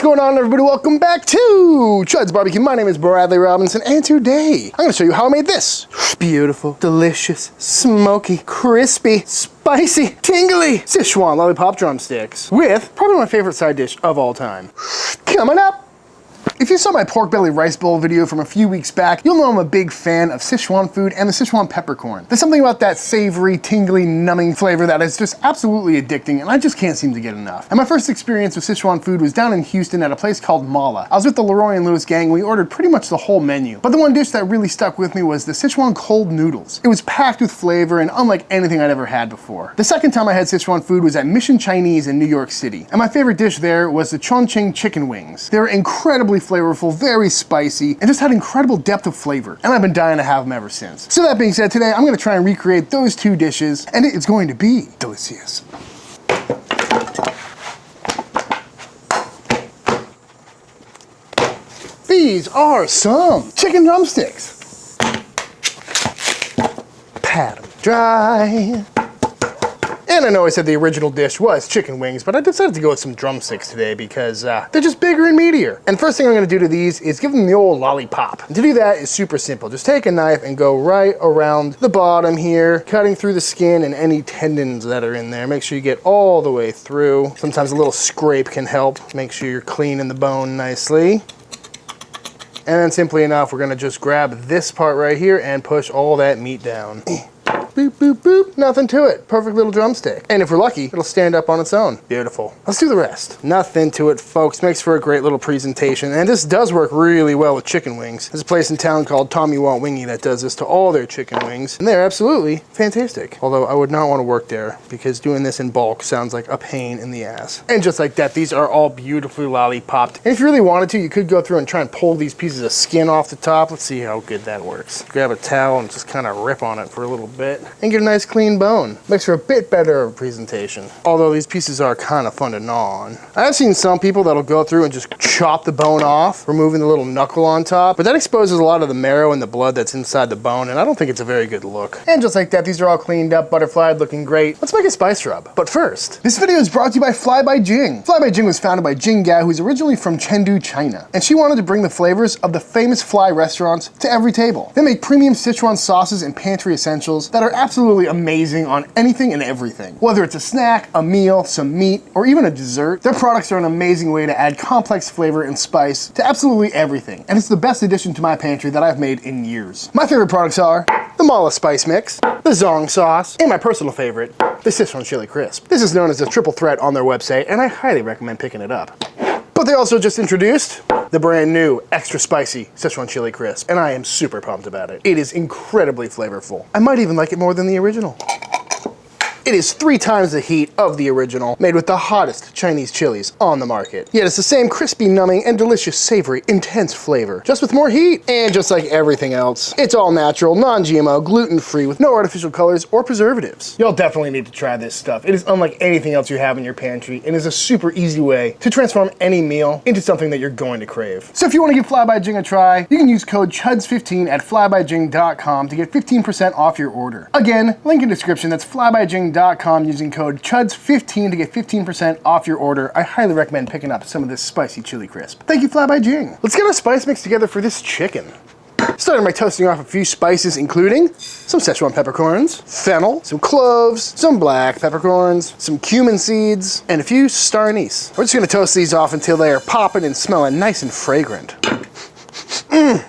What's going on, everybody? Welcome back to Chuds BBQ. My name is Bradley Robinson, and today I'm going to show you how I made this beautiful, delicious, smoky, crispy, spicy, tingly Sichuan lollipop drumsticks with probably my favorite side dish of all time. Coming up! If you saw my pork belly rice bowl video from a few weeks back, you'll know I'm a big fan of Sichuan food and the Sichuan peppercorn. There's something about that savory, tingly, numbing flavor that is just absolutely addicting, and I just can't seem to get enough. And my first experience with Sichuan food was down in Houston at a place called Mala. I was with the Leroy and Lewis gang, and we ordered pretty much the whole menu. But the one dish that really stuck with me was the Sichuan cold noodles. It was packed with flavor and unlike anything I'd ever had before. The second time I had Sichuan food was at Mission Chinese in New York City, and my favorite dish there was the Chongqing chicken wings. They were incredibly flavorful, very spicy, and just had incredible depth of flavor. And I've been dying to have them ever since. So that being said, today I'm gonna try and recreate those two dishes, and it's going to be delicious. These are some chicken drumsticks. Pat them dry. And I know I said the original dish was chicken wings, but I decided to go with some drumsticks today because they're just bigger and meatier. And first thing I'm gonna do to these is give them the old lollipop. And to do that is super simple. Just take a knife and go right around the bottom here, cutting through the skin and any tendons that are in there. Make sure you get all the way through. Sometimes a little scrape can help. Make sure you're cleaning the bone nicely. And then simply enough, we're gonna just grab this part right here and push all that meat down. Boop, boop, boop, nothing to it. Perfect little drumstick. And if we're lucky, it'll stand up on its own. Beautiful. Let's do the rest. Nothing to it, folks. Makes for a great little presentation. And this does work really well with chicken wings. There's a place in town called Tommy Want Wingy that does this to all their chicken wings. And they're absolutely fantastic. Although I would not want to work there because doing this in bulk sounds like a pain in the ass. And just like that, these are all beautifully lollipopped. And if you really wanted to, you could go through and try and pull these pieces of skin off the top. Let's see how good that works. Grab a towel and just kind of rip on it for a little bit. And get a nice clean bone. Makes for a bit better of a presentation. Although these pieces are kind of fun to gnaw on. I've seen some people that'll go through and just chop the bone off, removing the little knuckle on top, but that exposes a lot of the marrow and the blood that's inside the bone, and I don't think it's a very good look. And just like that, these are all cleaned up, butterflied, looking great. Let's make a spice rub. But first, this video is brought to you by Fly by Jing. Fly by Jing was founded by Jing Gao, who's originally from Chengdu, China, and she wanted to bring the flavors of the famous fly restaurants to every table. They make premium Sichuan sauces and pantry essentials that are absolutely amazing on anything and everything. Whether it's a snack, a meal, some meat, or even a dessert, their products are an amazing way to add complex flavor and spice to absolutely everything. And it's the best addition to my pantry that I've made in years. My favorite products are the Mala Spice Mix, the Zong Sauce, and my personal favorite, the Sichuan Chili Crisp. This is known as a triple threat on their website, and I highly recommend picking it up. But they also just introduced the brand new extra spicy Sichuan Chili Crisp, and I am super pumped about it. It is incredibly flavorful. I might even like it more than the original. It is 3 times the heat of the original, made with the hottest Chinese chilies on the market. Yet it's the same crispy, numbing, and delicious, savory, intense flavor, just with more heat. And just like everything else, it's all natural, non-GMO, gluten-free, with no artificial colors or preservatives. Y'all definitely need to try this stuff. It is unlike anything else you have in your pantry, and is a super easy way to transform any meal into something that you're going to crave. So if you want to give Fly by Jing a try, you can use code CHUDS15 at flybijing.com to get 15% off your order. Again, link in description, that's flybijing.com using code CHUDS15 to get 15% off your order. I highly recommend picking up some of this spicy chili crisp. Thank you, Fly by Jing. Let's get our spice mix together for this chicken. Starting by toasting off a few spices, including some Sichuan peppercorns, fennel, some cloves, some black peppercorns, some cumin seeds, and a few star anise. We're just gonna toast these off until they are popping and smelling nice and fragrant.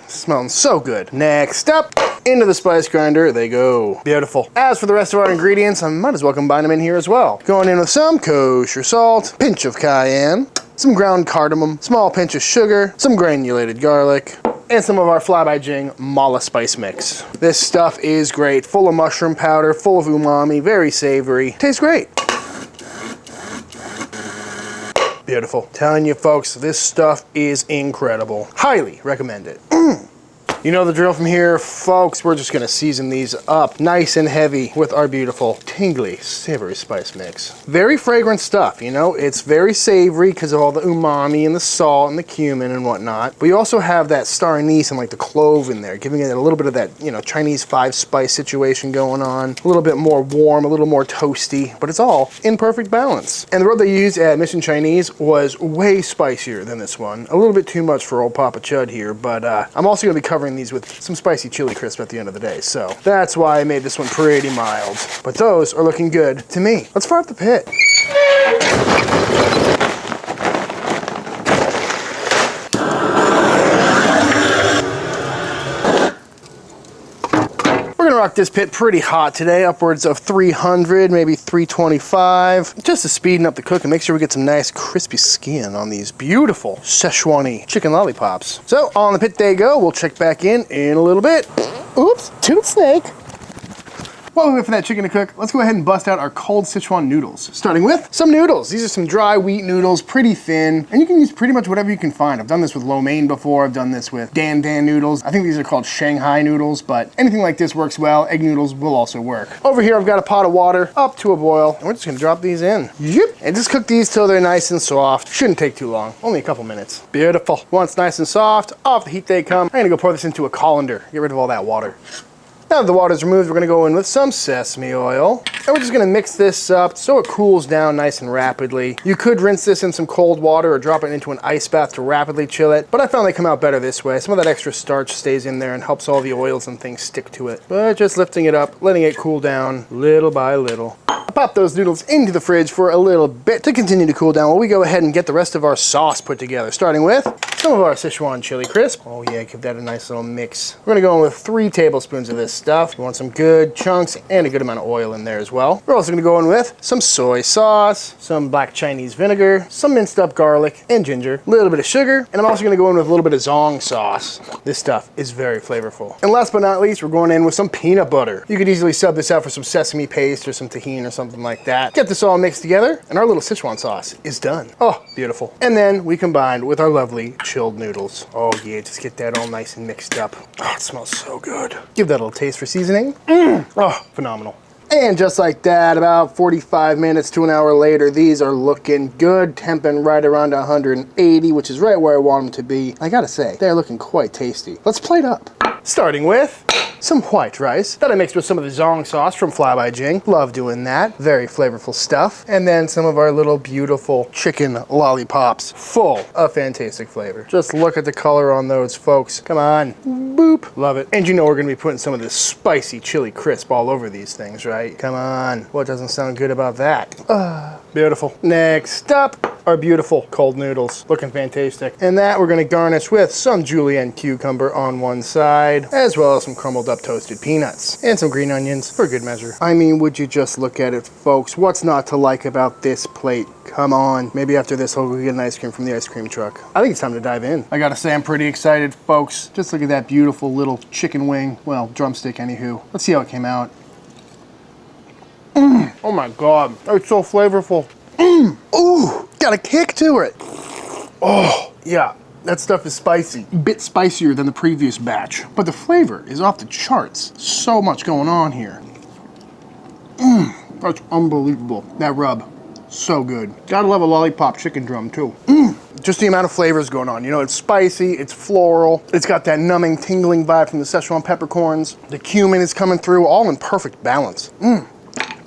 Smelling so good. Next up, into the spice grinder they go. Beautiful. As for the rest of our ingredients, I might as well combine them in here as well. Going in with some kosher salt, pinch of cayenne, some ground cardamom, small pinch of sugar, some granulated garlic, and some of our Fly by Jing Mala spice mix. This stuff is great. Full of mushroom powder, full of umami, very savory. Tastes great. Beautiful. Telling you folks, this stuff is incredible. Highly recommend it. You know the drill from here, folks. We're just gonna season these up nice and heavy with our beautiful tingly savory spice mix. Very fragrant stuff, you know? It's very savory because of all the umami and the salt and the cumin and whatnot. But you also have that star anise and like the clove in there, giving it a little bit of that, you know, Chinese 5-spice situation going on. A little bit more warm, a little more toasty, but it's all in perfect balance. And the rub they used at Mission Chinese was way spicier than this one. A little bit too much for old Papa Chud here, but I'm also gonna be covering these with some spicy chili crisp at the end of the day. So that's why I made this one pretty mild. But those are looking good to me. Let's fire up the pit. We're gonna rock this pit pretty hot today, upwards of 300, maybe 325, just to speeden up the cook and make sure we get some nice crispy skin on these beautiful Sichuan chicken lollipops. So on the pit they go. We'll check back in a little bit. Oops, tooth snake. While we wait for that chicken to cook, let's go ahead and bust out our cold Sichuan noodles. Starting with some noodles. These are some dry wheat noodles, pretty thin, and you can use pretty much whatever you can find. I've done this with lo mein before, I've done this with dan noodles. I think these are called Shanghai noodles, but anything like this works well. Egg noodles will also work. Over here I've got a pot of water up to a boil, and we're just gonna drop these in. Yep. And just cook these till they're nice and soft. Shouldn't take too long, only a couple minutes. Beautiful. Once nice and soft, off the heat they come. I'm gonna go pour this into a colander, get rid of all that water. Now that the water's removed, we're gonna go in with some sesame oil. And we're just gonna mix this up so it cools down nice and rapidly. You could rinse this in some cold water or drop it into an ice bath to rapidly chill it, but I found they come out better this way. Some of that extra starch stays in there and helps all the oils and things stick to it. But just lifting it up, letting it cool down little by little. Pop those noodles into the fridge for a little bit to continue to cool down while we go ahead and get the rest of our sauce put together, starting with some of our Sichuan chili crisp. Oh yeah, give that a nice little mix. We're gonna go in with 3 tablespoons of this stuff. You want some good chunks and a good amount of oil in there as well. We're also gonna go in with some soy sauce, some black Chinese vinegar, some minced up garlic and ginger, a little bit of sugar, and I'm also gonna go in with a little bit of zong sauce. This stuff is very flavorful. And last but not least, we're going in with some peanut butter. You could easily sub this out for some sesame paste or some tahini or something like that. Get this all mixed together and our little Sichuan sauce is done. Oh, beautiful. And then we combine with our lovely chilled noodles. Oh yeah, just get that all nice and mixed up. Oh, it smells so good. Give that a little taste for seasoning. Oh, phenomenal. And just like that, about 45 minutes to an hour later, these are looking good, temping right around 180, which is right where I want them to be. I gotta say, they're looking quite tasty. Let's plate up. Starting with some white rice that I mixed with some of the zong sauce from Fly by Jing. Love doing that. Very flavorful stuff. And then some of our little beautiful chicken lollipops, full of fantastic flavor. Just look at the color on those, folks. Come on. Boop. Love it. And you know we're gonna be putting some of this spicy chili crisp all over these things, right? Come on. What doesn't sound good about that? Beautiful. Next up, our beautiful cold noodles. Looking fantastic. And that we're gonna garnish with some julienne cucumber on one side, as well as some crumbled up toasted peanuts and some green onions for good measure. I mean, would you just look at it, folks? What's not to like about this plate? Come on. Maybe after this, I'll go get an ice cream from the ice cream truck. I think it's time to dive in. I gotta say, I'm pretty excited, folks. Just look at that beautiful little chicken wing. Well, drumstick, anywho. Let's see how it came out. Oh my God, it's so flavorful. Ooh, got a kick to it. Oh, yeah. That stuff is spicy. A bit spicier than the previous batch, but the flavor is off the charts. So much going on here. That's unbelievable. That rub, so good. Gotta love a lollipop chicken drum too. Just the amount of flavors going on. You know, it's spicy, it's floral, it's got that numbing, tingling vibe from the Szechuan peppercorns. The cumin is coming through, all in perfect balance.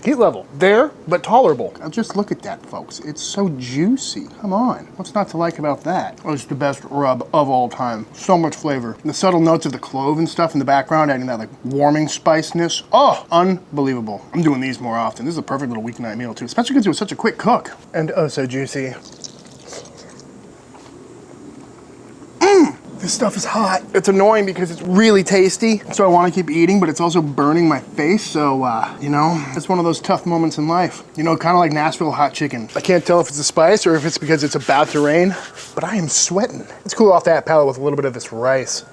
Heat level, there, but tolerable. Now just look at that, folks. It's so juicy. Come on, what's not to like about that? Oh, it's the best rub of all time. So much flavor. The subtle notes of the clove and stuff in the background, adding that like warming spiciness. Oh, unbelievable. I'm doing these more often. This is a perfect little weeknight meal too, especially because it was such a quick cook. And oh, so juicy. This stuff is hot. It's annoying because it's really tasty, so I want to keep eating, but it's also burning my face, so, you know, it's one of those tough moments in life. You know, kind of like Nashville hot chicken. I can't tell if it's the spice or if it's because it's about to rain, but I am sweating. Let's cool off that palate with a little bit of this rice.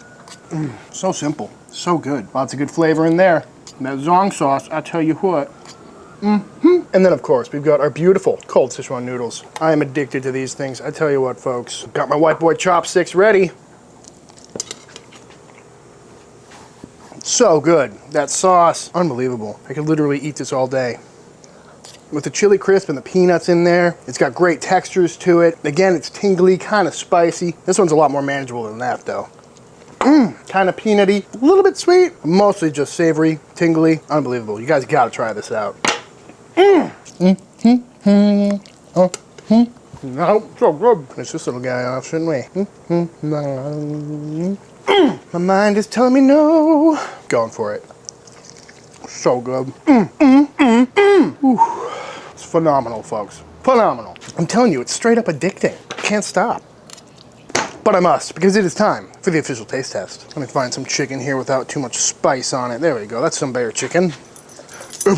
So simple, so good. Lots of good flavor in there. And that zong sauce, I tell you what. And then, of course, we've got our beautiful cold Sichuan noodles. I am addicted to these things. I tell you what, folks. Got my white boy chopsticks ready. So good. That sauce, unbelievable. I could literally eat this all day. With the chili crisp and the peanuts in there, it's got great textures to it. Again, it's tingly, kind of spicy. This one's a lot more manageable than that though. Kind of peanutty, a little bit sweet, mostly just savory, tingly, unbelievable. You guys gotta try this out. No, so good. Finish this little guy off, shouldn't we? My mind is telling me no. Going for it. So good. It's phenomenal, folks. Phenomenal. I'm telling you, it's straight up addicting. Can't stop. But I must, because it is time for the official taste test. Let me find some chicken here without too much spice on it. There we go. That's some bear chicken. All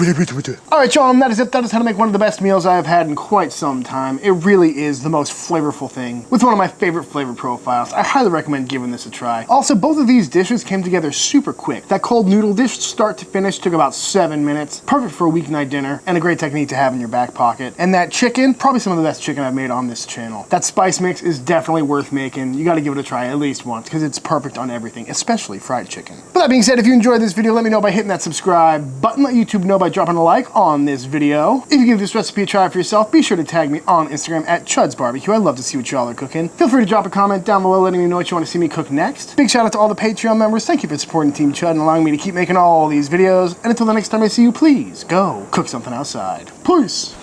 right, y'all, that is it. That is how to make one of the best meals I have had in quite some time. It really is the most flavorful thing with one of my favorite flavor profiles. I highly recommend giving this a try. Also, both of these dishes came together super quick. That cold noodle dish, start to finish, took about 7 minutes. Perfect for a weeknight dinner and a great technique to have in your back pocket. And that chicken, probably some of the best chicken I've made on this channel. That spice mix is definitely worth making. You got to give it a try at least once because it's perfect on everything, especially fried chicken. But that being said, if you enjoyed this video, let me know by hitting that subscribe button. Let YouTube know by dropping a like on this video. If you give this recipe a try for yourself, be sure to tag me on Instagram at Chuds BBQ. I'd love to see what y'all are cooking. Feel free to drop a comment down below letting me know what you want to see me cook next. Big shout out to all the Patreon members. Thank you for supporting Team Chud and allowing me to keep making all these videos. And until the next time I see you, please go cook something outside. Peace!